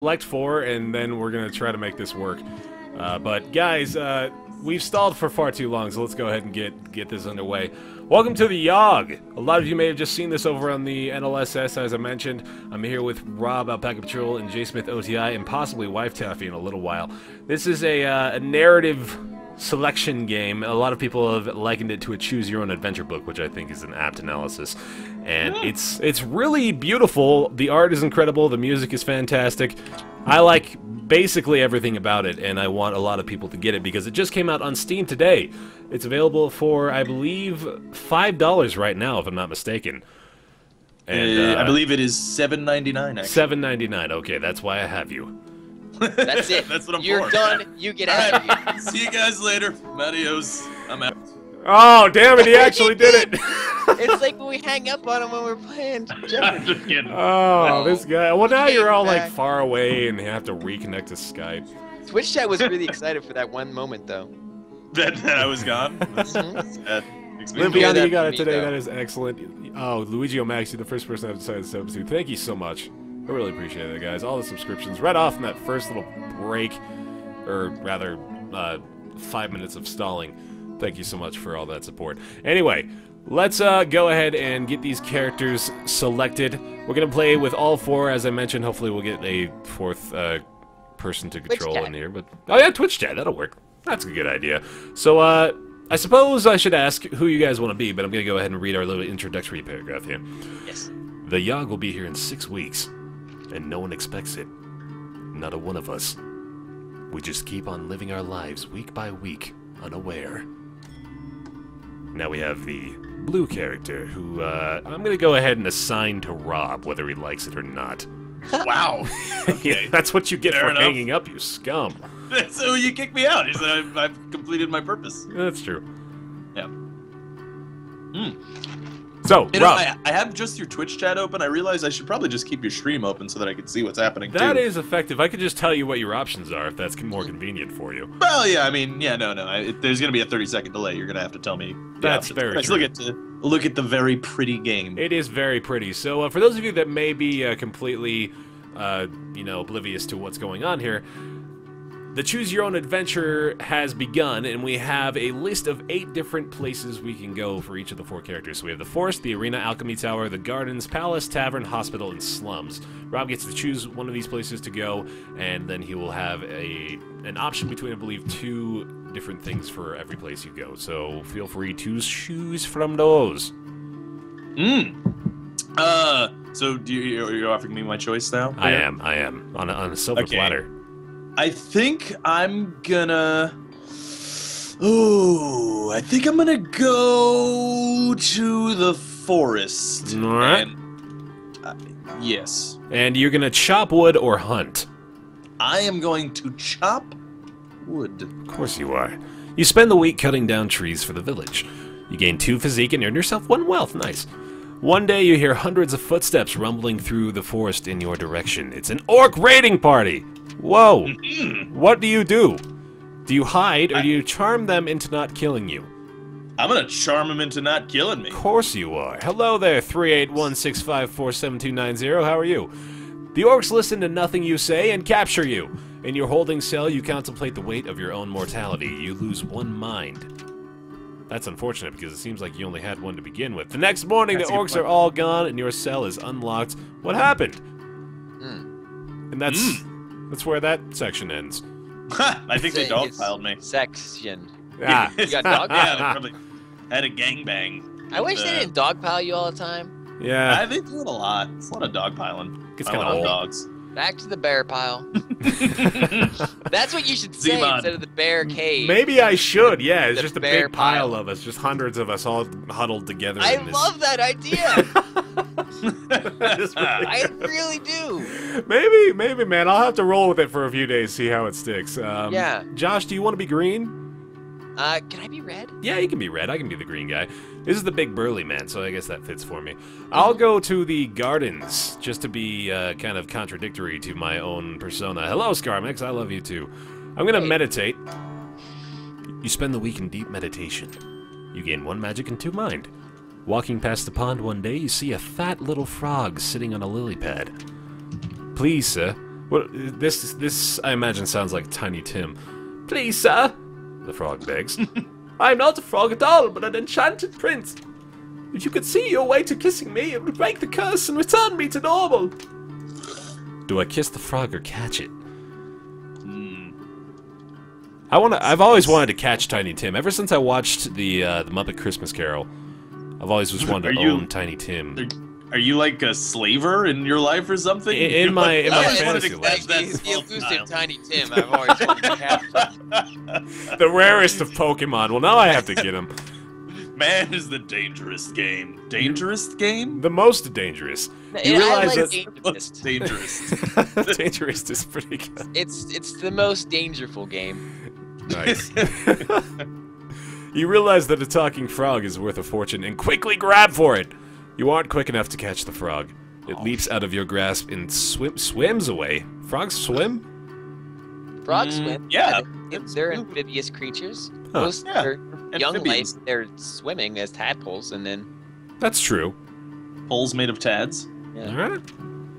select 4, and then we're gonna try to make this work. But guys, we've stalled for far too long, so let's go ahead and get this underway. Welcome to the Yawhg! A lot of you may have just seen this over on the NLSS, as I mentioned. I'm here with Rob, AlpacaPatrol and JSmithOTI, and possibly WifeTaffy in a little while. This is a narrative selection game. A lot of people have likened it to a choose-your-own-adventure book, which I think is an apt analysis. And it's really beautiful. The art is incredible. The music is fantastic. I like basically everything about it, and I want a lot of people to get it because it just came out on Steam today. It's available for, I believe, $5 right now, if I'm not mistaken. And I believe it is $7.99. Actually. $7.99. Okay, that's why I have you. That's it. That's what I'm You're for. done. You get out of here. See you guys later. Adios. I'm out. Oh, damn it, he actually did it! It's like when we hang up on him when we're playing Jeopardy. Just kidding. Oh, this guy. Well, now you're all, like, back. far away and you have to reconnect to Skype. Twitch chat was really excited for that one moment, though. That I was gone. That's Mhm. sad. Makes me Limpy, Yeah, you that got for it me, today. though. That is excellent. Oh, Luigi O'Max, you're the first person I've decided to sub to. Thank you so much. I really appreciate it, guys. All the subscriptions right off in that first little break, or rather, 5 minutes of stalling. Thank you so much for all that support. Anyway, let's go ahead and get these characters selected. We're gonna play with all 4, as I mentioned. Hopefully, we'll get a 4th person to control chat. in here. But oh yeah, Twitch chat. That'll work. That's a good idea. So I suppose I should ask who you guys want to be, but I'm gonna go ahead and read our little introductory paragraph here. Yes. The Yawhg will be here in 6 weeks, and no one expects it. Not a one of us. We just keep on living our lives week by week, unaware. Now we have the blue character, who I'm gonna go ahead and assign to Rob, whether he likes it or not. Wow. Okay. That's what you get Fair for enough. hanging up, you scum. So you kicked me out. You said I've completed my purpose. That's true. Yeah. So, You know, Rob, I have just your Twitch chat open. I realize I should probably just keep your stream open so that I can see what's happening that too. is effective. I could just tell you what your options are if that's more convenient for you. Well, yeah. I mean, yeah. No. There's gonna be a 30-second delay. You're gonna have to tell me. That's very Let's true. look at the very pretty game. It is very pretty. So for those of you that may be completely, oblivious to what's going on here, the Choose Your Own Adventure has begun, and we have a list of 8 different places we can go for each of the 4 characters. So we have the Forest, the Arena, Alchemy Tower, the Gardens, Palace, Tavern, Hospital, and Slums. Rob gets to choose one of these places to go, and then he will have an option between, I believe, 2 different things for every place you go. So feel free to choose from those. So you're offering me my choice now? I am. On a silver Okay. platter. I think I'm gonna... Ooh, I think I'm gonna go to the forest. All right. And, yes. And you're gonna chop wood or hunt? I am going to chop wood. Of course you are. You spend the week cutting down trees for the village. You gain 2 physique and earn yourself 1 wealth. Nice. One day you hear hundreds of footsteps rumbling through the forest in your direction. It's an orc raiding party! Whoa! What do? Do you hide, or do you charm them into not killing you? I'm gonna charm him into not killing me. Of course you are. Hello there, 38165472290. How are you? The orcs listen to nothing you say and capture you. In your holding cell, you contemplate the weight of your own mortality. You lose 1 mind. That's unfortunate because it seems like you only had 1 to begin with. The next morning, That's the a good orcs point. are all gone and your cell is unlocked. What happened? And that's where that section ends. I think they It's dogpiled me. Section. Ah. You got dogpiled? Yeah, they probably had a gangbang. I wish they didn't dogpile you all the time. Yeah. They do it a lot. It's a lot of dogpiling. It's Piling kinda on old. dogs. Back to the bear pile. That's what you should say Zimon. instead of the bear cave. Maybe I should, yeah. It's The just a bear big pile pile. of us, just hundreds of us all huddled together. I in this. love that idea. That is really I good. really do. Maybe, man. I'll have to roll with it for a few days, see how it sticks. Yeah. Josh, do you want to be green? Can I be red? Yeah, you can be red. I can be the green guy. This is the big burly man, so I guess that fits for me. I'll go to the gardens, just to be kind of contradictory to my own persona. Hello, Scarmix. I love you too. I'm gonna meditate. You spend the week in deep meditation. You gain 1 magic and 2 mind. Walking past the pond one day, you see a fat little frog sitting on a lily pad. Please, sir, Well, this I imagine sounds like Tiny Tim. Please, sir, the frog begs. I am not a frog at all, but an enchanted prince. If you could see your way to kissing me, it would break the curse and return me to normal. Do I kiss the frog or catch it? I've always wanted to catch Tiny Tim. Ever since I watched the Muppet Christmas Carol, I've always just wanted to own Tiny Tim. Are you like a slaver in your life or something? In my fantasy fantasy life. He's the elusive Tiny Tim. I've always wanted to catch. The rarest of Pokemon. Well, now I have to get him. Man is the dangerous game. Dangerous game? The most dangerous. You I realize like that dangerous. Dangerous. dangerous is pretty good. It's the most dangerful game. Nice. You realize that a talking frog is worth a fortune and quickly grab for it. You aren't quick enough to catch the frog. It leaps out of your grasp and swims away. Frogs swim? Frogs swim. Yeah. They're amphibious creatures. Huh. Most are young life, Amphibians. they're swimming as tadpoles, and then That's true. Poles made of tads. yeah. Alright.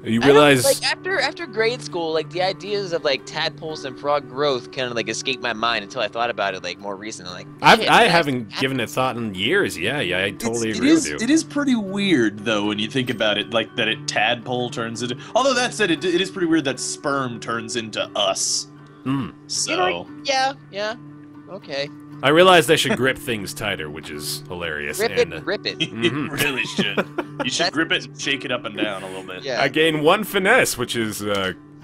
You I don't- realize... like after grade school, like the ideas of like tadpoles and frog growth kind of like escaped my mind until I thought about it like more recently. Like I haven't given it thought in years. Yeah, I totally agree with you. It is pretty weird though when you think about it, like that it tadpole turns into. Although that said, it is pretty weird that sperm turns into us. So You know, yeah, okay. I realized I should grip things tighter, which is hilarious. Rip and, it, rip it. you really should. You should That's- grip it and shake it up and down a little bit. Yeah. I gain one finesse, which is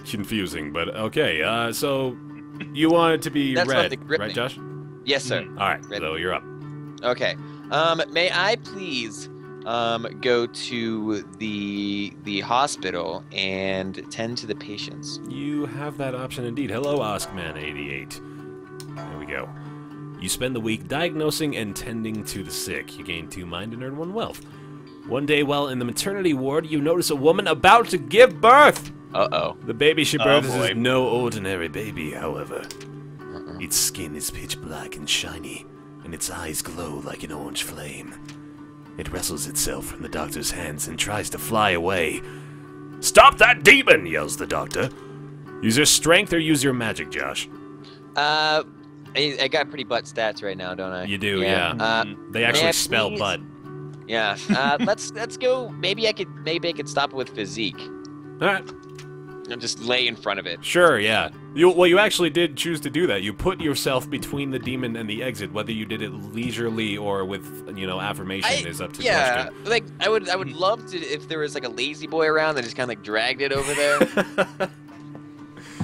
confusing, but okay. So you want it to be That's what red, the gripping. right, Josh? Yes, sir. All right, Red. so you're up. Okay. May I please go to the hospital and tend to the patients? You have that option indeed. Hello, Askman88. There we go. You spend the week diagnosing and tending to the sick. You gain 2 mind and earn 1 wealth. One day while in the maternity ward, you notice a woman about to give birth. Uh-oh. The baby she Oh, births boy. is no ordinary baby, however. Its skin is pitch black and shiny, and its eyes glow like an orange flame. It wrestles itself from the doctor's hands and tries to fly away. Stop that demon! Yells the doctor. Use your strength or use your magic, Josh. I got pretty butt stats right now, don't I? You do, yeah. They may actually I spell please- butt. Yeah. Let's go. Maybe I could stop it with physique. Alright. And just lay in front of it. Sure, yeah. You actually did choose to do that. You put yourself between the demon and the exit. Whether you did it leisurely or with, affirmation is up to question. Like I would love to if there was like a lazy boy around that just kind of like dragged it over there.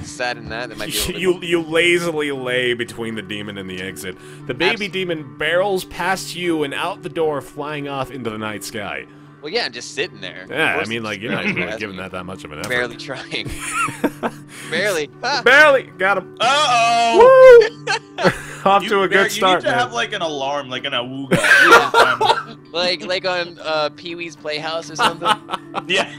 Sat in that might be a little You lazily lay between the demon and the exit. The baby demon barrels past you and out the door, flying off into the night sky. Well, yeah, I'm just sitting there. Yeah, Of I mean, course like, you're not it's really that's giving me. that much of an effort. Barely trying. Barely. Ah. Barely! Got him. Uh-oh! Woo! Off to a good start, You need to man. have like an alarm, like an awooga. like on Pee-wee's Playhouse or something. Yeah.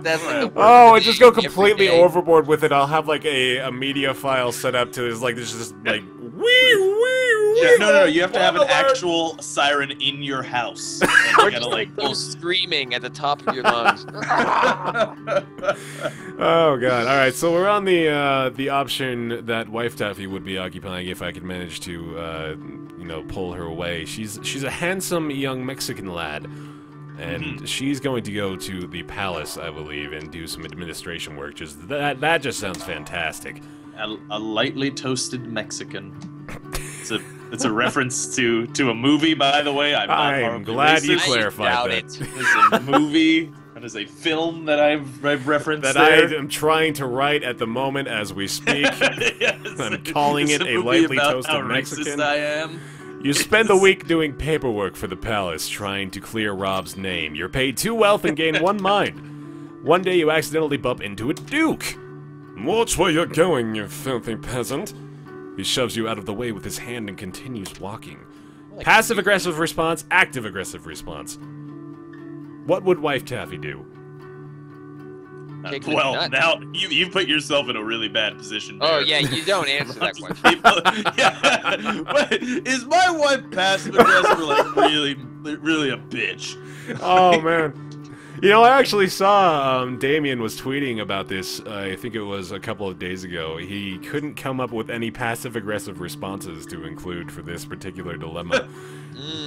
That's like the Oh, word and just go every completely day. overboard with it. I'll have like a media file set up to this, like there's just like Yeah, no. You have to have an actual siren in your house. And Or you just gotta like. go screaming at the top of your lungs. Oh god! All right, so we're on the option that WifeTaffy would be occupying if I could manage to pull her away. She's a handsome young Mexican lad, and she's going to go to the palace, I believe, and do some administration work. Just that just sounds fantastic. A lightly toasted Mexican. It's a reference to a movie, by the way. I'm glad you racist. clarified doubt that. it. It's a movie. That is a film that I've referenced That there. I am trying to write at the moment as we speak. Yes. I'm calling It's it a movie lightly about toasted how Mexican. racist I am. You spend the week doing paperwork for the palace, trying to clear Rob's name. You're paid 2 wealth and gain 1 mind. One day you accidentally bump into a duke. Watch where you're going, you filthy peasant. He shoves you out of the way with his hand and continues walking. Passive-aggressive response, active-aggressive response. What would WifeTaffy do? Kick the Well, nut. now you put yourself in a really bad position. Oh Baer. yeah, you don't answer that Most question. people- yeah. But is my wife passive aggressive or like really a bitch? Oh, man. You know, I actually saw Damian was tweeting about this, I think it was a couple of days ago. He couldn't come up with any passive-aggressive responses to include for this particular dilemma.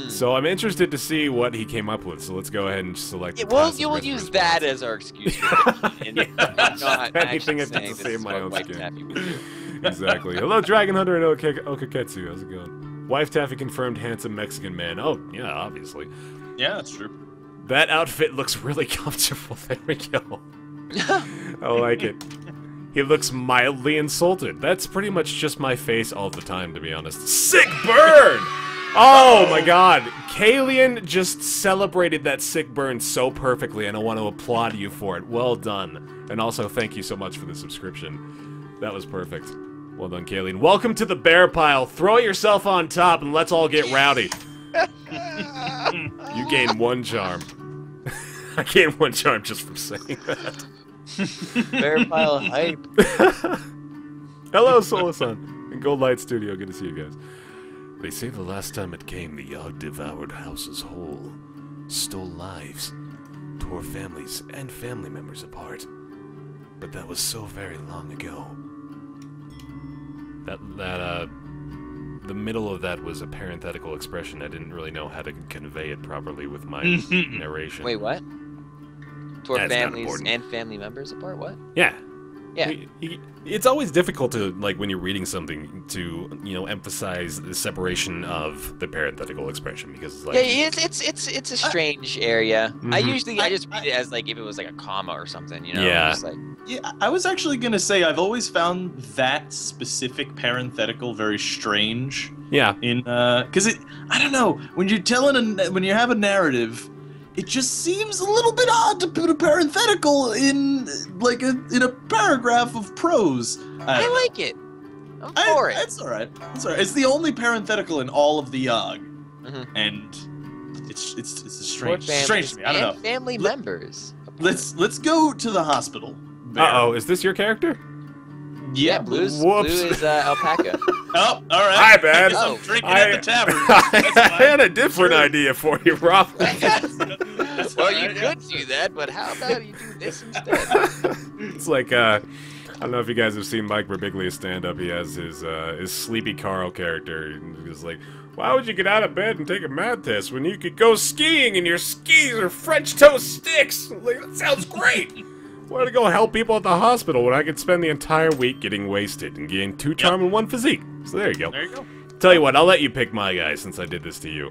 So I'm interested to see what he came up with, so let's go ahead and select the Well, you'll passive-aggressive use response. that as our excuse for it. And not Anything actually I did to saying this save is my what own Wife skin. Taffy would do. Exactly. Hello, Dragon Hunter and Okaketsu. How's it going? WifeTaffy confirmed handsome Mexican man. Oh, yeah, obviously. Yeah, that's true. That outfit looks really comfortable. There we go. I like it. He looks mildly insulted. That's pretty much just my face all the time, to be honest. Sick burn! Oh my god. Kalian just celebrated that sick burn so perfectly, and I want to applaud you for it. Well done. And also, thank you so much for the subscription. That was perfect. Well done, Kalian. Welcome to the bear pile. Throw yourself on top and let's all get rowdy. You gain 1 charm. I gained 1 charm just from saying that. Bear pile hype. Hello, Solasan. In Gold Light Studio. Good to see you guys. They say the last time it came, the Yawhg devoured houses whole, stole lives, tore families and family members apart. But that was so very long ago. The middle of that was a parenthetical expression. I didn't really know how to convey it properly with my narration. Wait, what? Tore That's not families important. and family members apart? What? Yeah. Yeah. It's always difficult to, like, when you're reading something, to, you know, emphasize the separation of the parenthetical expression, because it's like... Yeah, it's a strange area. I Mhm. just read it as, like, if it was, like, a comma or something, you know? Yeah. Just like, Yeah, I was actually gonna say I've always found that specific parenthetical very strange. Yeah. In because I don't know, when you have a narrative, it just seems a little bit odd to put a parenthetical in in a paragraph of prose. I like it. I'm for it. It's all right. It's all right. It's the only parenthetical in all of the Yawhg, and it's a strange to me. I don't know. Family members. Let's go to the hospital. Uh-oh, is this your character? Yeah, Blue's Whoops. Blue is alpaca. Oh, all right. Hi, man. Guess I'm drinking at the tavern. I had a different idea for you, Rob. Well, you could do that, but how about you do this instead? It's like, I don't know if you guys have seen Mike Birbiglia's stand-up. He has his Sleepy Carl character. He's like, why would you get out of bed and take a math test when you could go skiing and your skis are French toast sticks? Like, that sounds great. Why to go help people at the hospital when I could spend the entire week getting wasted and gain 2 charm and 1 physique? So there you go. There you go. Tell you what, I'll let you pick my guy since I did this to you.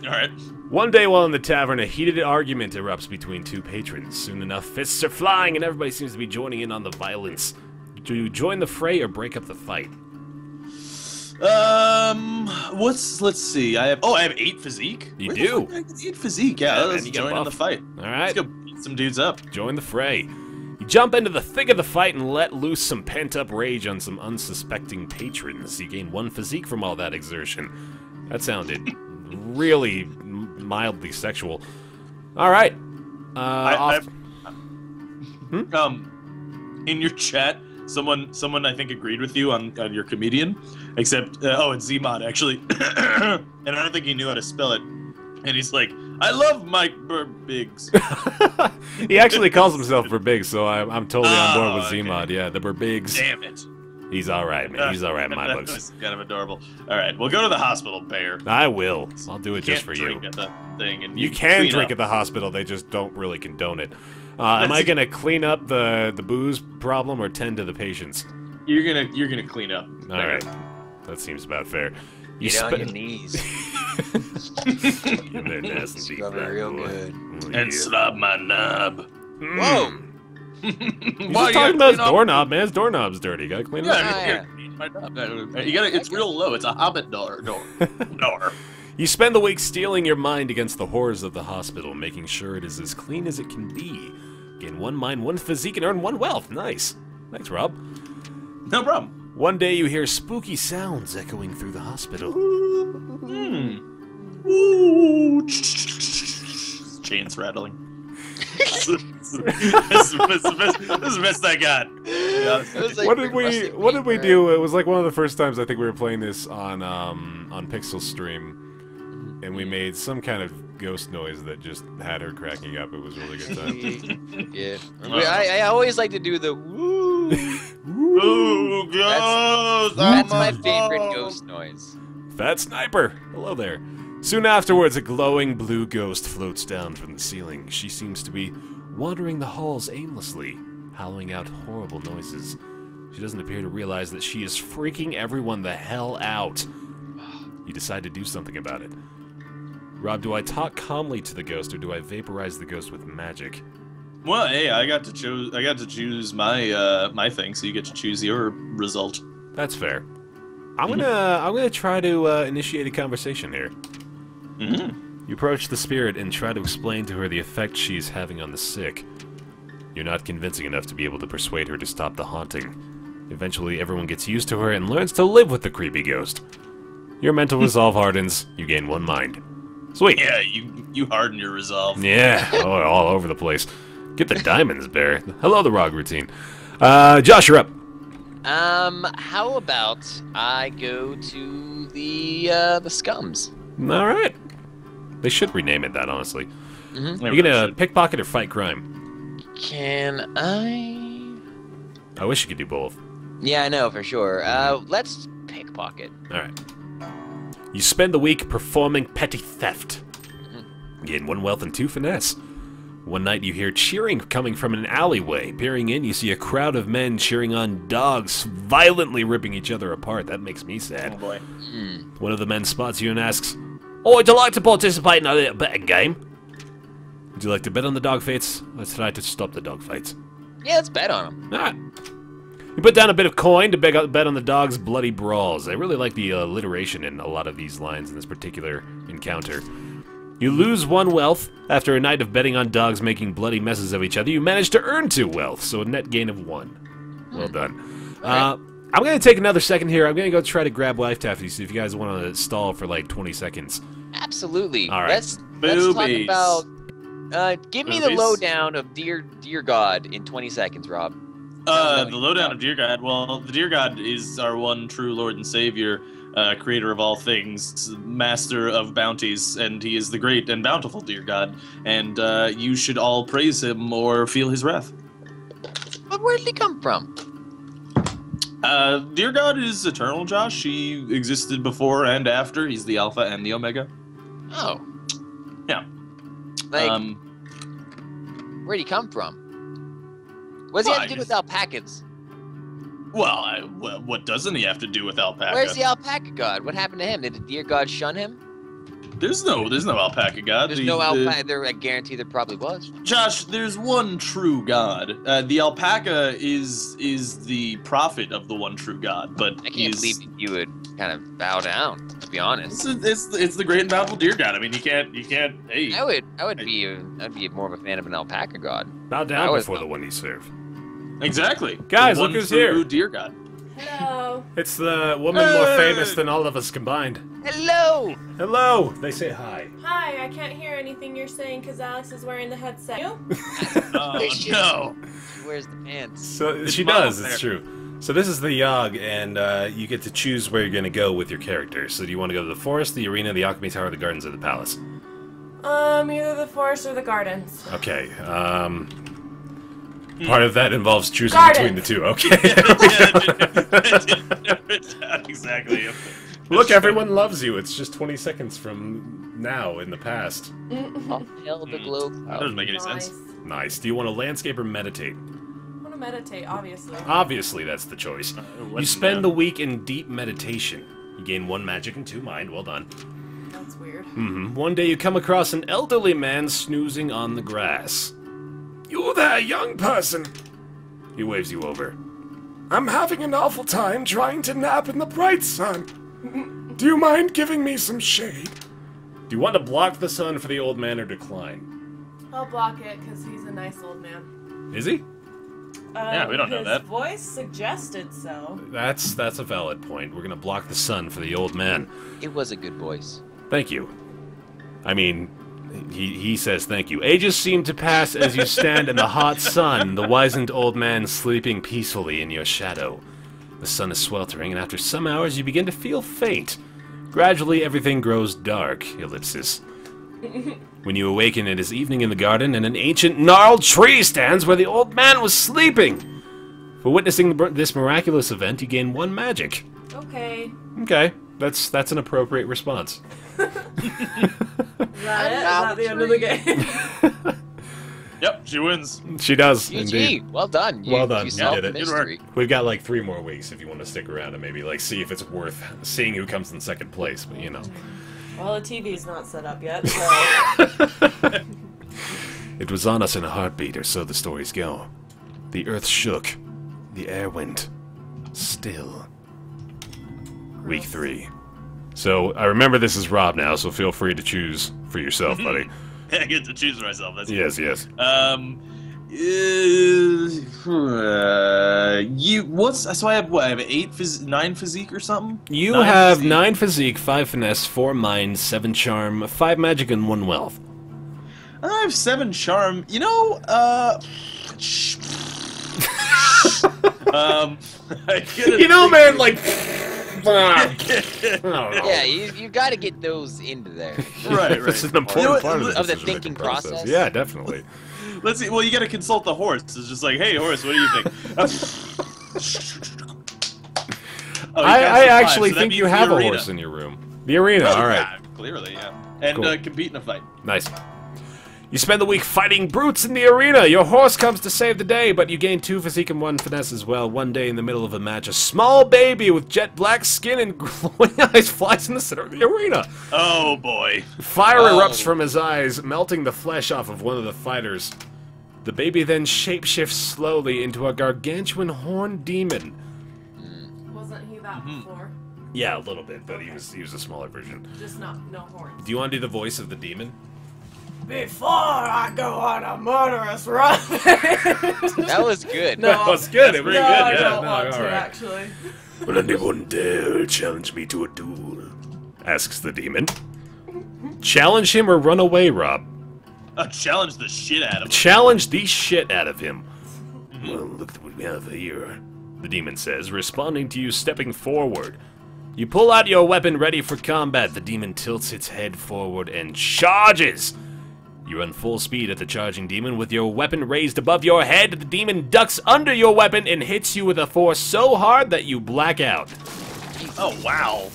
All right. One day while in the tavern, a heated argument erupts between 2 patrons. Soon enough, fists are flying and everybody seems to be joining in on the violence. Do you join the fray or break up the fight? Let's see. I have 8 physique. You Where do? the fuck did I get 8 physique. Yeah, man, let's you got join in the buff. fight. All right. Let's go beat some dudes up. Join the fray. You jump into the thick of the fight and let loose some pent-up rage on some unsuspecting patrons. You gain 1 physique from all that exertion. That sounded really mildly sexual. All right. In your chat, someone I think agreed with you on your comedian, except it's Zmod actually, and I don't think he knew how to spell it. And he's like, I love Mike Burbiggs. He actually calls himself Burbiggs, so I'm totally on board with okay. Zmod. Yeah, the Burbiggs. Damn it. He's all right, man. He's all right in my That books. was kind of adorable. All right, we'll go to the hospital, Bear. I will. I'll do it just for Drink you. at the thing, and You can clean drink up. at the hospital. They just don't really condone it. Am I gonna clean up the booze problem or tend to the patients? You're gonna clean up. All right, that seems about fair. Get on your knees. Give their nasty Scrub it fat real boy. good. Oh, And yeah. slob my knob. Whoa! He's Why just talking about his clean up? doorknob, man. His doorknob's dirty. You gotta clean it up. Yeah, my knob. You gotta. It's real low. It's a hobbit door. Door. You spend the week steeling your mind against the horrors of the hospital, making sure it is as clean as it can be. Gain 1 mind, 1 physique, and earn 1 wealth. Nice. Thanks, Rob. No problem. One day you hear spooky sounds echoing through the hospital. Ooh. Chains rattling. This is the best I got. Yeah. It was like What did rustic we meat, right? do? It was like one of the first times I think we were playing this on Pixel Stream. and we made some kind of ghost noise that just had her cracking up. It was a really good time. Yeah. I always like to do the woo. Ooh, ghost! That's my favorite ghost noise. Fat Sniper! Hello there. Soon afterwards, a glowing blue ghost floats down from the ceiling. She seems to be wandering the halls aimlessly, howling out horrible noises. She doesn't appear to realize that she is freaking everyone the hell out. You decide to do something about it. Rob, do I talk calmly to the ghost, or do I vaporize the ghost with magic? Well, hey, I got to choose my my thing, so you get to choose your result. That's fair. I'm gonna try to initiate a conversation here. You approach the spirit and try to explain to her the effect she's having on the sick. You're not convincing enough to be able to persuade her to stop the haunting. Eventually, everyone gets used to her and learns to live with the creepy ghost. Your mental resolve hardens. You gain 1 mind. Sweet. Yeah, you harden your resolve. Yeah, all over the place. Get the diamonds, Baer. Hello, the ROG routine. Josh, you're up. How about I go to the Scums? All right. They should rename it that, honestly. Mm-hmm. You're gonna pickpocket or fight crime? Can I? I wish you could do both. Yeah, I know for sure. Let's pickpocket. All right. You spend the week performing petty theft. Gain 1 wealth and 2 finesse. One night you hear cheering coming from an alleyway. Peering in, you see a crowd of men cheering on dogs, violently ripping each other apart. That makes me sad. Oh boy. One of the men spots you and asks, "Oh, would you like to participate in a little betting game? Would you like to bet on the dog fights? Let's try to stop the dog fights." Yeah, let's bet on them. Alright. You put down a bit of coin to bet on the dog's bloody brawls. I really like the alliteration in a lot of these lines in this particular encounter. You lose 1 wealth. After a night of betting on dogs making bloody messes of each other, you manage to earn 2 wealth, so a net gain of 1. Well done. I'm going to take another second here. I'm going to go try to grab WifeTaffy, see if you guys want to stall for like 20 seconds. Absolutely. All right. Let's talk about. Give me the lowdown of Dear God in 20 seconds, Rob. The lowdown of Dear God. Well, the Dear God is our one true Lord and Savior, creator of all things, master of bounties, and he is the great and bountiful Dear God. And you should all praise him or feel his wrath. But where did he come from? Dear God is eternal, Josh. He existed before and after. He's the Alpha and the Omega. Oh. Yeah. Like, where'd he come from? What does he have to do with alpacas? Well, what doesn't he have to do with alpaca? Where's the alpaca god? What happened to him? Did the deer god shun him? There's no alpaca god. There's no alpaca. I guarantee there probably was. Josh, there's one true god. The alpaca is the prophet of the one true god, but I can't believe you would kind of bow down. To be honest, it's the great and bountiful deer god. I mean, you can't. Hey, I would be more of a fan of an alpaca god. Bow down before the one you serve. Exactly. Guys, look who's here. Deer god. Hello. It's the woman more famous than all of us combined. Hello. Hello. They say hi. Hi, I can't hear anything you're saying because Alex is wearing the headset. You? Oh no. She wears the pants. So she does. It's true. So this is the Yawhg, and you get to choose where you're going to go with your character. So do you want to go to the forest, the arena, the alchemy tower, the gardens, or the palace? Either the forest or the gardens. Okay. Part of that involves choosing between the two. Okay. Exactly. Look, everyone loves you. It's just 20 seconds from now in the past. Hell, the glow cloud. That doesn't make any sense. Nice. Do you want to landscape or meditate? I want to meditate, obviously. Obviously, that's the choice. You spend the week in deep meditation. You gain 1 magic and 2 mind. Well done. That's weird. One day you come across an elderly man snoozing on the grass. "You there, young person?" He waves you over. "I'm having an awful time trying to nap in the bright sun. Do you mind giving me some shade?" Do you want to block the sun for the old man or decline? I'll block it because he's a nice old man. Is he? Yeah, we don't know that. His voice suggested so. That's a valid point. We're gonna block the sun for the old man. It was a good voice. Thank you. I mean, he says thank you. Ages seem to pass as you stand in the hot sun, the wizened old man sleeping peacefully in your shadow. The sun is sweltering, and after some hours you begin to feel faint. Gradually, everything grows dark, ellipsis. When you awaken, it is evening in the garden, and an ancient gnarled tree stands where the old man was sleeping. For witnessing this miraculous event, you gain 1 magic. Okay. Okay, that's an appropriate response. Is that it? Is that the end of the game? Yep, she wins. She does, GG. indeed. Well done. Well done. You You solved did the it. Good work. mystery. We've got like 3 more weeks if you want to stick around and maybe like see if it's worth seeing who comes in second place, but you know. Well, the TV's not set up yet, so... It was on us in a heartbeat, or so the stories go. The earth shook. The air went still. Week 3. So, I remember this is Rob now, so feel free to choose for yourself, buddy. I get to choose for myself. That's Yes, yes. You what's so I have what? I have 9 physique or something. You 9 have physique. 9 physique, 5 finesse, 4 mind, 7 charm, 5 magic, and 1 wealth. I have 7 charm. You know, I get You know, man, like... Yeah, you got to get those into there. right. It's an You know important what, part of the of the decision-making thinking process. Yeah, definitely. Let's see. Well, you got to consult the horse. It's just like, hey, horse, what do you think? Oh, you I got some actually five, so that think you means the have a arena. horse in your room. The arena, Oh, alright. yeah, clearly, yeah. And Cool. compete in a fight. Nice. You spend the week fighting brutes in the arena. Your horse comes to save the day, but you gain 2 physique and 1 finesse as well. One day in the middle of a match, a small baby with jet black skin and glowing eyes flies in the center of the arena. Oh boy. Fire Oh. erupts from his eyes, melting the flesh off of one of the fighters. The baby then shapeshifts slowly into a gargantuan horned demon. Wasn't he that before? Yeah, a little bit, but he was a smaller version. Just no horns. Do you want to do the voice of the demon? Before I go on a murderous run. That was good. No, That was good. It was no, good. I Yeah, don't no, want to all right. actually. Will anyone dare challenge me to a duel? Asks the demon. Challenge him or run away, Rob. Challenge the shit out of him. Challenge the shit out of him. Well, look at what we have here, the demon says, responding to you stepping forward. You pull out your weapon ready for combat. The demon tilts its head forward and charges. You run full speed at the charging demon with your weapon raised above your head. The demon ducks under your weapon and hits you with a force so hard that you black out. Oh wow.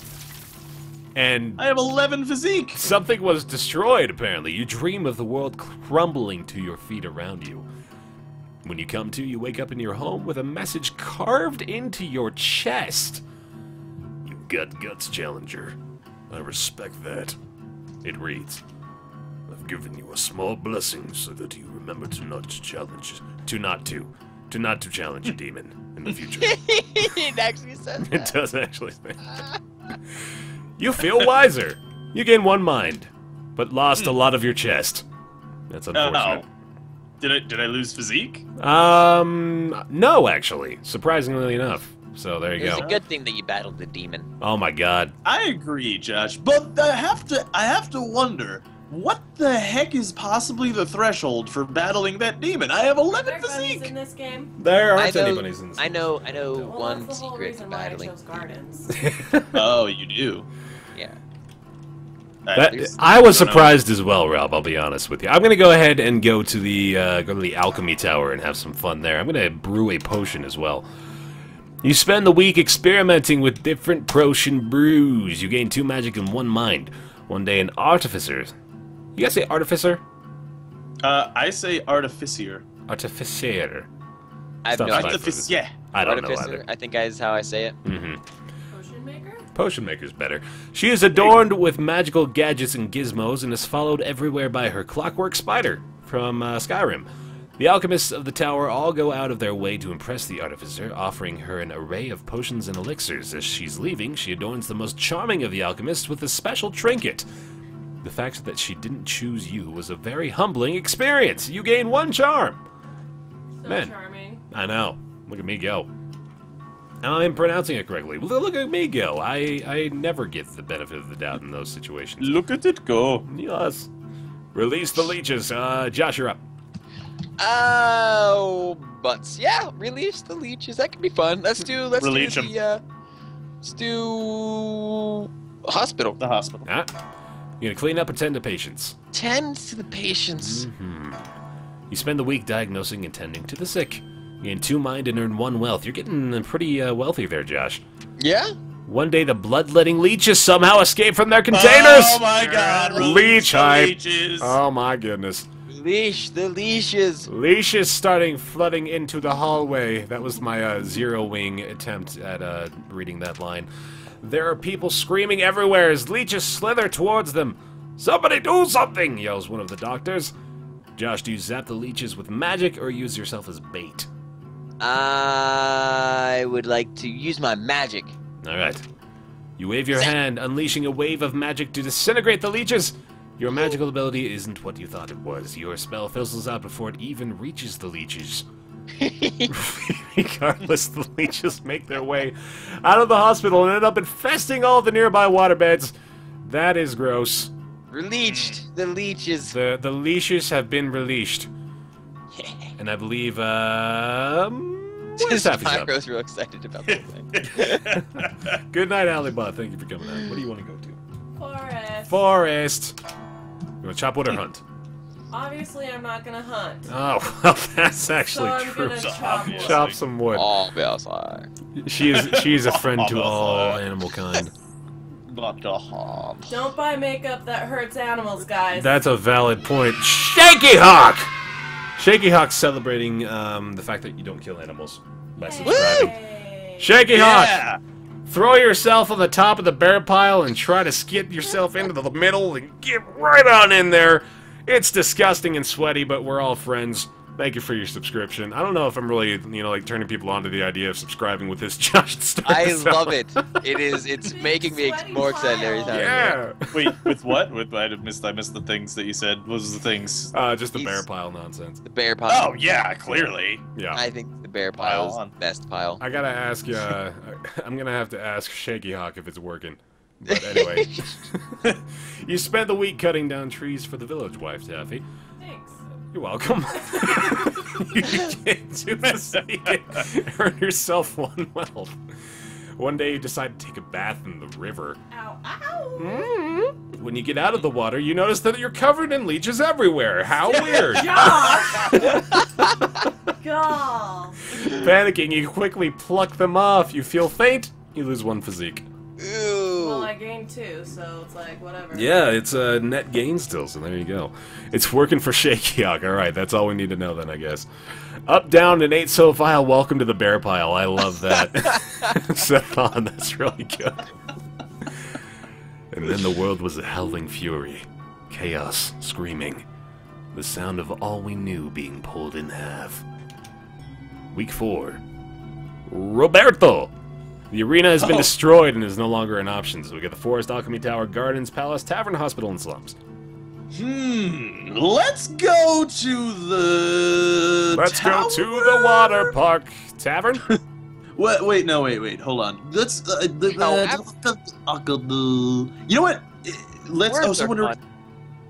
And I have 11 physique. something was destroyed, apparently. You dream of the world crumbling to your feet around you. When you come to, you wake up in your home with a message carved into your chest. You got guts, Challenger. I respect that. It reads, I've given you a small blessing so that you remember to not challenge a demon in the future. It actually says It that. does actually say that. You feel wiser. You gain 1 mind, but lost a lot of your chest. That's unfortunate. Did I lose physique? No, actually. Surprisingly enough. So there you It was go. a good thing that you battled the demon. Oh my god. I agree, Josh, but I have to wonder what the heck is possibly the threshold for battling that demon. I have Are 11 there bunnies in physique. this game? There I aren't know, anybody's in this. I know Well, one that's the whole secret to reason why I battling. chose gardens. Oh, you do. Yeah. I was surprised as well, Rob. I'll be honest with you. I'm gonna go ahead and go to the alchemy tower and have some fun there. I'm gonna brew a potion as well. You spend the week experimenting with different potion brews. You gain 2 magic and 1 mind. One day an artificer. You guys say artificer? I say artificier. Artificer. I have Stuff no like idea. that. Artificier. I don't know Artificer, either. I think is how I say it. Potion maker? Potion maker's better. She is adorned with magical gadgets and gizmos and is followed everywhere by her clockwork spider from Skyrim. The alchemists of the tower all go out of their way to impress the artificer, offering her an array of potions and elixirs. As she's leaving, she adorns the most charming of the alchemists with a special trinket. The fact that she didn't choose you was a very humbling experience. You gain 1 charm. So Man. charming. I know. Look at me go. I'm pronouncing it correctly. Look at me go. I never get the benefit of the doubt in those situations. Look at it go. Yes. Release the leeches. Josh, you're up. Oh, but yeah, release the leeches. That could be fun. Let's do Release 'em. let's do Hospital. The hospital. Ah. You're gonna clean up and tend to patients. Tend to the patients. You spend the week diagnosing and tending to the sick. You gain 2 mind and earn 1 wealth. You're getting pretty wealthy there, Josh. Yeah? One day, the bloodletting leeches somehow escape from their containers! Oh my god! Leech hype! Leeches. Oh my goodness. The leashes. Leashes starting flooding into the hallway. That was my zero-wing attempt at reading that line. There are people screaming everywhere as leeches slither towards them. Somebody do something, yells one of the doctors. Josh, do you zap the leeches with magic or use yourself as bait? I would like to use my magic. Alright. You wave your hand, unleashing a wave of magic to disintegrate the leeches. Your magical ability isn't what you thought it was. Your spell fizzles out before it even reaches the leeches. Regardless, the leeches make their way out of the hospital and end up infesting all of the nearby waterbeds. That is gross. Released. The leeches. The leashes have been released. And I believe, Pyro's real excited about this thing. Good night, Alibaba. Thank you for coming out. What do you want to go to? Forest. Forest. You want to chop wood or hunt? Obviously, I'm not gonna hunt. Oh, well, that's actually So I'm true. gonna chop wood. Chop some wood. All outside. She is a friend to all animal kind. Don't buy makeup that hurts animals, guys. That's a valid point. Shaky Hawk! Shaky Hawk's celebrating the fact that you don't kill animals by subscribing. Yay. Shaky Yeah. Hawk! Throw yourself on the top of the bear pile and try to skid yourself into the middle and get right on in there. It's disgusting and sweaty, but we're all friends. Thank you for your subscription. I don't know if I'm really, like turning people on to the idea of subscribing with this Josh stuff. I love it. It's making me more excited every time. Yeah. Wait, with what? I missed the things that you said. What was the things? Just the bear pile nonsense. The bear pile. Oh yeah, clearly. Yeah. I think the bear pile is Pile on. the best pile. I gotta ask you, I'm gonna have to ask Shaky Hawk if it's working. But anyway. You spent the week cutting down trees for the village, WifeTaffy. Thanks. You're welcome. You get to earn yourself 1 wealth. One day you decide to take a bath in the river. Ow, ow. When you get out of the water, you notice that you're covered in leeches everywhere. How weird. Josh! God. Panicking, you quickly pluck them off. You feel faint, you lose 1 physique. Ew. Well, I gained 2, so it's like, whatever. Yeah, it's a net gain still, so there you go. It's working for Shaky Hawk. Alright, that's all we need to know then, I guess. Up, down, and 8 so file. Welcome to the bear pile. I love that. Seth on, that's really good. And then the world was a howling fury. Chaos, screaming. The sound of all we knew being pulled in half. Week 4. Roberto! The arena has been destroyed and is no longer an option, so we get the Forest, Alchemy Tower, Gardens, Palace, Tavern, Hospital, and Slums. Let's go to the. Let's go to the water park. Tavern? What? Wait, no, wait. Hold on. Let's. You know what? Let's. Words are fun.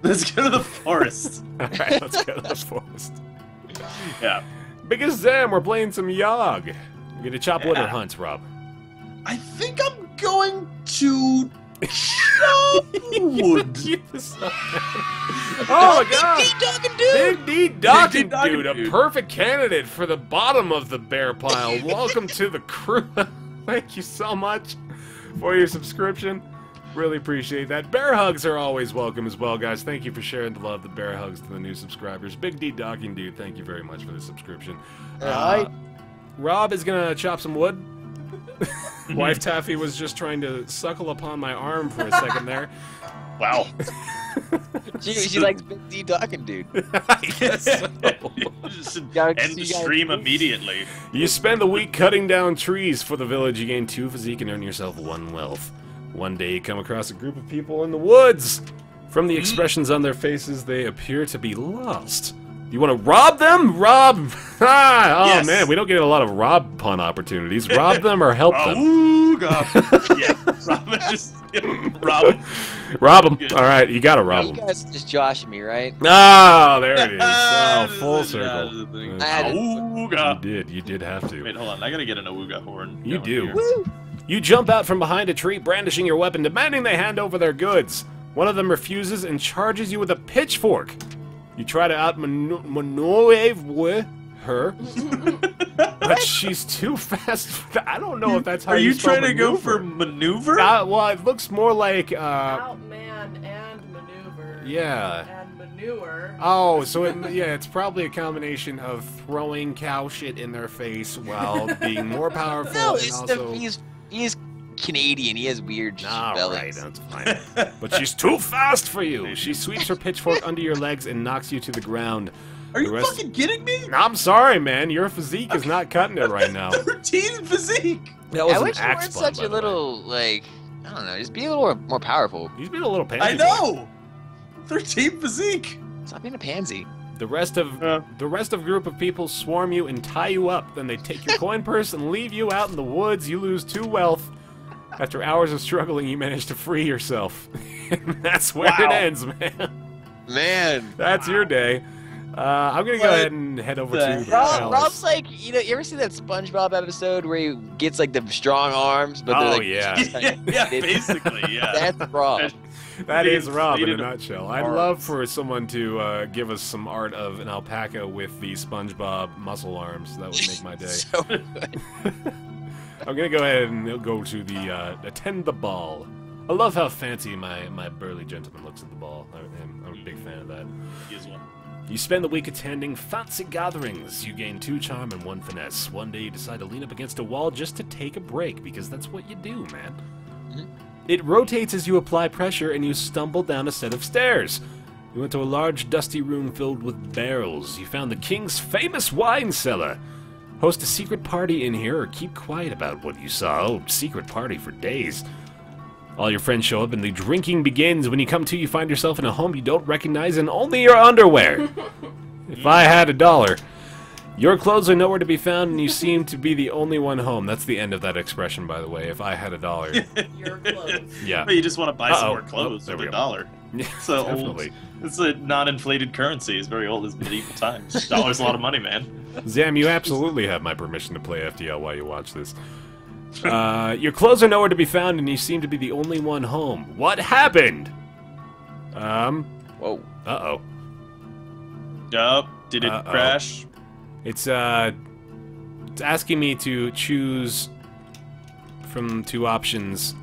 Let's go to the forest. Alright, let's go to the forest. Yeah. Because damn, we're playing some Yawhg. You gonna chop wood or Yeah. hunt, Rob? I think I'm going to chop wood. Oh my god! Big D Dockin' Dude! Big D Dockin' Dockin' Dude, a Dude. perfect candidate for the bottom of the bear pile. Welcome to the crew. Thank you so much for your subscription. Really appreciate that. Bear hugs are always welcome as well, guys. Thank you for sharing the love, the bear hugs to the new subscribers. Big D Docking Dude, thank you very much for the subscription. Rob is gonna chop some wood. WifeTaffy was just trying to suckle upon my arm for a second there. Wow. She likes Big D Dockin' Dude. Yes. Just Gotta end the see- stream immediately. You spend the week cutting down trees for the village. You gain 2 physique and earn yourself 1 wealth. One day you come across a group of people in the woods. From the expressions on their faces, they appear to be lost. You want to rob them? Rob? Ah, oh Yes. man, we don't get a lot of rob pun opportunities. Rob them or help them. Ooh, God. Yeah. Rob him. Rob them. All right, you gotta rob You them. guys just joshing me, right? Oh, there it is. Oh, full circle. I had to- Ooga. You did have to. Wait, hold on. I gotta get an Awooga horn. You going do. here. Woo! You jump out from behind a tree, brandishing your weapon, demanding they hand over their goods. One of them refuses and charges you with a pitchfork. You try to out-maneuver her, but she's too fast. I don't know if that's how you spell trying to go maneuver. for maneuver? Well, it looks more like, Outman and maneuver. yeah. And manure. Oh, so it's probably a combination of throwing cow shit in their face while being more powerful No, and also... he's Canadian. He has weird Alright, spellings. that's fine. But she's too fast for you. She sweeps her pitchfork under your legs and knocks you to the ground. Are you fucking kidding me? I'm sorry, man. Your physique is not cutting it right now. 13 physique. That was I an wish you axe weren't bun, such by a the way. little, like, I don't know, just be a little more powerful. He's been a little pansy. I know. 13 physique. Stop being a pansy. The rest of group of people swarm you and tie you up. Then they take your coin purse and leave you out in the woods. You lose 2 wealth. After hours of struggling, you manage to free yourself. And that's where it ends, man. Man. That's your day. I'm gonna go ahead and head over to the palace. Rob's like, you ever see that SpongeBob episode where he gets like the strong arms, but they're like, yeah. Yeah, basically, yeah. That's Rob. That is Rob in a inflated nutshell. I'd arms. love for someone to give us some art of an alpaca with the SpongeBob muscle arms. That would make my day. So good. I'm gonna go ahead and go to the attend the ball. I love how fancy my burly gentleman looks at the ball. I'm a big fan of that. He is one. You spend the week attending fancy gatherings. You gain 2 charm and 1 finesse. One day you decide to lean up against a wall just to take a break, because that's what you do, man. It rotates as you apply pressure, and you stumble down a set of stairs. You went to a large, dusty room filled with barrels. You found the king's famous wine cellar. Host a secret party in here, or keep quiet about what you saw. Oh, secret party for days. All your friends show up, and the drinking begins. When you come to, you find yourself in a home you don't recognize, and only your underwear. If I had $1. Your clothes are nowhere to be found, and you seem to be the only one home. That's the end of that expression, by the way. If I had $1. Your clothes. Yeah. But you just want to buy some more clothes there with we go. $1. Yeah, So definitely. It's a non-inflated currency. It's very old as medieval times. $1's a lot of money, man. Zam, you absolutely have my permission to play FTL while you watch this. Your clothes are nowhere to be found, and you seem to be the only one home. What happened? Whoa. Uh-oh. Yup. Did it crash? It's asking me to choose from 2 options.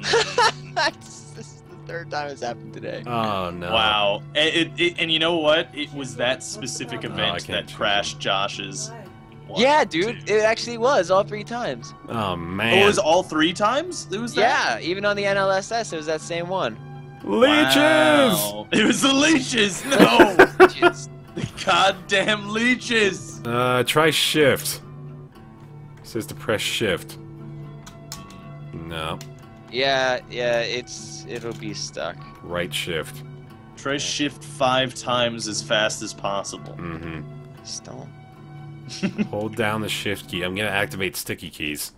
This is the 3rd time it's happened today. Oh, no. Wow. And you know what? It was that specific I event can't that crashed Josh's. Why? Yeah, dude, it actually was all 3 times. Oh, Oh, man. it was all 3 times? It was that? Yeah, even on the NLSS, it was that same one. Leeches! Wow. It was the leeches! No! Just- The goddamn leeches! Try shift. It says to press shift. No. yeah, it'll be stuck. Right shift. Try shift 5 times as fast as possible. Mm-hmm. Still. Hold down the shift key. I'm gonna activate sticky keys.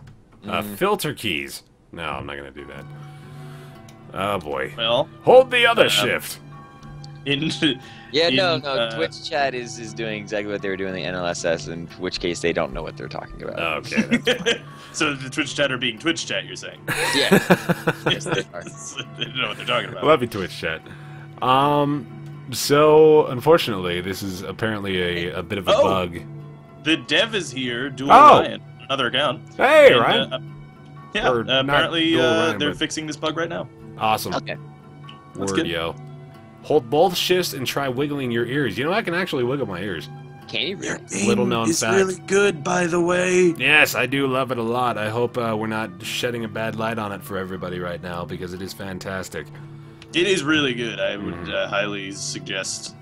Filter keys. No, I'm not gonna do that. Oh boy. Well, Hold the other shift. in Yeah, In, no. Twitch chat is doing exactly what they were doing in the NLSS, in which case they don't know what they're talking about. Okay. That's fine. so the Twitch chat are being Twitch chat, you're saying? Yeah. Yes, they are. They don't know what they're talking about. Love you, Twitch chat. So unfortunately, this is apparently a bit of a Oh. bug. The dev is here, Dual Oh! Ryan, another account. Hey, And, Ryan. yeah, Or not apparently Dual Ryan, they're but- fixing this bug right now. Awesome. Okay. That's Word, good. yo. Hold both shifts and try wiggling your ears. You know, I can actually wiggle my ears. Can you really? Little known is fact. really good, by the way. Yes, I do love it a lot. I hope we're not shedding a bad light on it for everybody right now, because it is fantastic. It is really good. I would Mm-hmm. highly suggest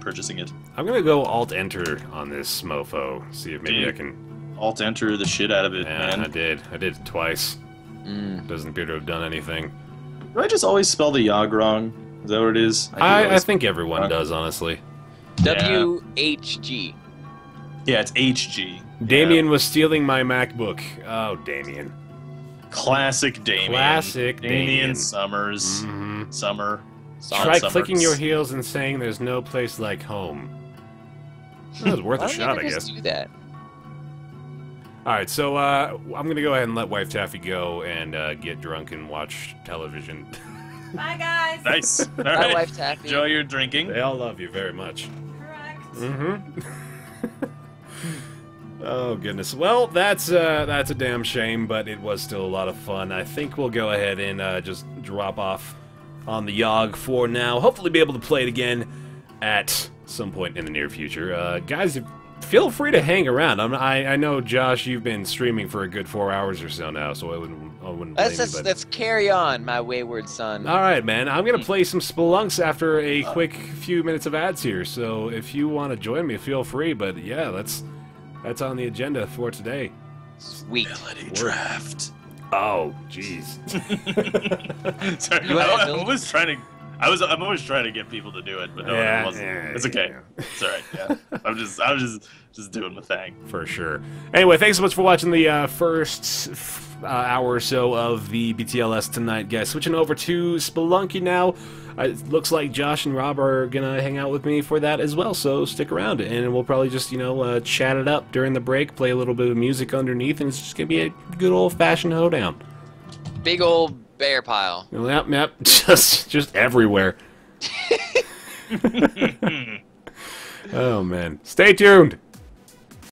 purchasing it. I'm gonna go Alt-Enter on this mofo. See if maybe Dude, I can... Alt-enter the shit out of it, Yeah, I man. did. I did it twice. Mm. Doesn't appear to have done anything. Do I just always spell the Yawhg wrong? Is that what it is? do I always- think everyone does, honestly. WHG. Yeah, it's HG. Damian was stealing my MacBook. Oh, Damian. Yeah. Classic Damian. Classic Damian. Summers. Mm-hmm. Summer. Try Summers. clicking your heels and saying there's no place like home. That was worth Why a don't you shot, ever I just guess. do that? All right, so I'm gonna go ahead and let WifeTaffy go and get drunk and watch television. Bye, guys. Nice. All Bye, right. Wife Taffy. Enjoy your drinking. They all love you very much. Correct. Mm-hmm. Oh goodness. Well, that's a damn shame, but it was still a lot of fun. I think we'll go ahead and just drop off on the Yawhg for now. Hopefully, be able to play it again at some point in the near future. Guys, feel free to hang around. I know, Josh, you've been streaming for a good 4 hours or so now, so I wouldn't blame you. But... Let's carry on, my wayward son. All right, man. I'm gonna play some Spelunks after a quick few minutes of ads here. So if you want to join me, feel free. But yeah, that's on the agenda for today. Sweet. Ability draft. Oh, jeez. Sorry, You have I'm always trying to get people to do it, but no, it wasn't. It's okay. Yeah. It's alright. Yeah. I was just doing my thing. For sure. Anyway, thanks so much for watching the first hour or so of the BTLS tonight, guys. Switching over to Spelunky now. It looks like Josh and Rob are gonna hang out with me for that as well, so stick around, and we'll probably just, chat it up during the break, play a little bit of music underneath, and it's just gonna be a good old-fashioned hoedown. Big old bear pile. Yep, just everywhere. Oh, man. Stay tuned!